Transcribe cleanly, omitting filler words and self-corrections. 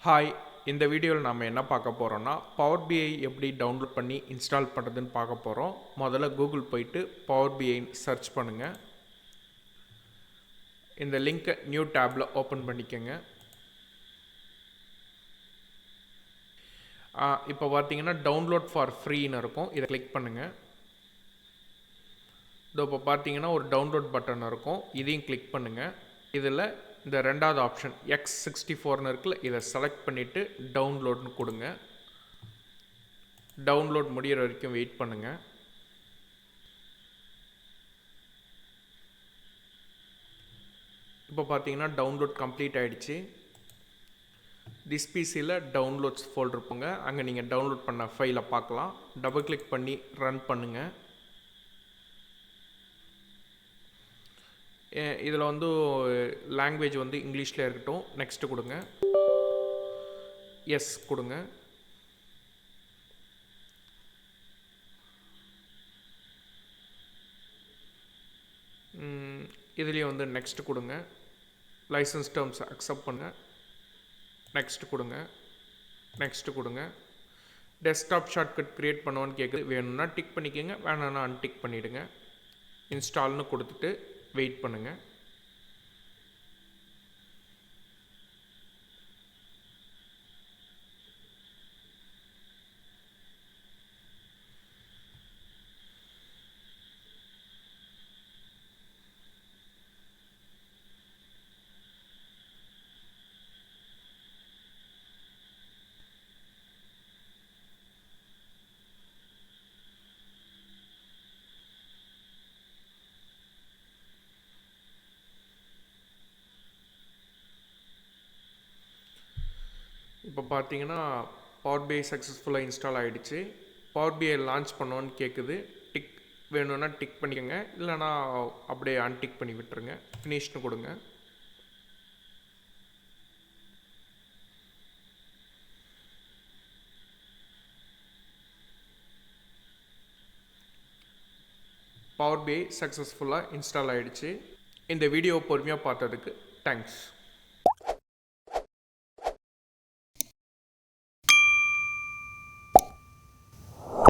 Hi, இந்த வீடியோவில் நாம் என்ன பார்க்க போகிறோம்னா PowerBI எப்படி டவுன்லோட் பண்ணி இன்ஸ்டால் பண்ணுறதுன்னு பார்க்க போகிறோம். முதல்ல கூகுள் போயிட்டு PowerBI சர்ச் பண்ணுங்கள். இந்த லிங்க்கை நியூ டேப்பில் ஓப்பன் பண்ணிக்கோங்க. இப்போ பார்த்தீங்கன்னா டவுன்லோட் ஃபார் ஃப்ரீன்னு இருக்கும், இதை கிளிக் பண்ணுங்கள். இப்போ பார்த்தீங்கன்னா ஒரு டவுன்லோட் பட்டன் இருக்கும், இதையும் கிளிக் பண்ணுங்கள். இதில் இந்த ரெண்டாவது ஆப்ஷன் X64ன்னு இருக்குல்ல, இதை செலக்ட் பண்ணிவிட்டு டவுன்லோட்னு கொடுங்க. டவுன்லோட் முடிகிற வரைக்கும் வெயிட் பண்ணுங்கள். இப்போ பார்த்தீங்கன்னா டவுன்லோட் கம்ப்ளீட் ஆகிடுச்சு. திஸ் பிசியில் டவுன்லோட்ஸ் ஃபோல்டர் இருப்போங்க, அங்கே நீங்கள் டவுன்லோட் பண்ண ஃபைலை பார்க்கலாம். டபுள் கிளிக் பண்ணி ரன் பண்ணுங்கள். இதில் லாங்குவேஜ் இங்கிலீஷில் இருக்கட்டும். நெக்ஸ்ட்டு கொடுங்க. எஸ் கொடுங்க. இதுலேயே நெக்ஸ்ட் கொடுங்க. லைசன்ஸ் டேர்ம்ஸ் அக்செப்ட் பண்ணுங்க. நெக்ஸ்ட் கொடுங்க. நெக்ஸ்ட் கொடுங்க. டெஸ்க்டாப் ஷார்ட்கட் க்ரியேட் பண்ணுவோன்னு கேட்குது. வேணும்னா டிக் பண்ணிக்கோங்க, வேணும்னா அன்டிக் பண்ணிவிடுங்க. இன்ஸ்டால்னு கொடுத்துட்டு வெயிட் பண்ணுங்கள். இப்போ பார்த்தீங்கன்னா PowerBI சக்ஸஸ்ஃபுல்லாக இன்ஸ்டால் ஆகிடுச்சு. PowerBI லான்ச் பண்ணோன்னு கேட்குது. டிக் வேணும்னா டிக் பண்ணிக்கோங்க, இல்லைனா அப்படியே அன்டிக் பண்ணி விட்டுருங்க. ஃபினிஷ்னு கொடுங்க. PowerBI சக்ஸஸ்ஃபுல்லாக இன்ஸ்டால் ஆகிடுச்சு. இந்த வீடியோ பொறுமையாக பார்த்ததுக்கு தேங்க்ஸ்.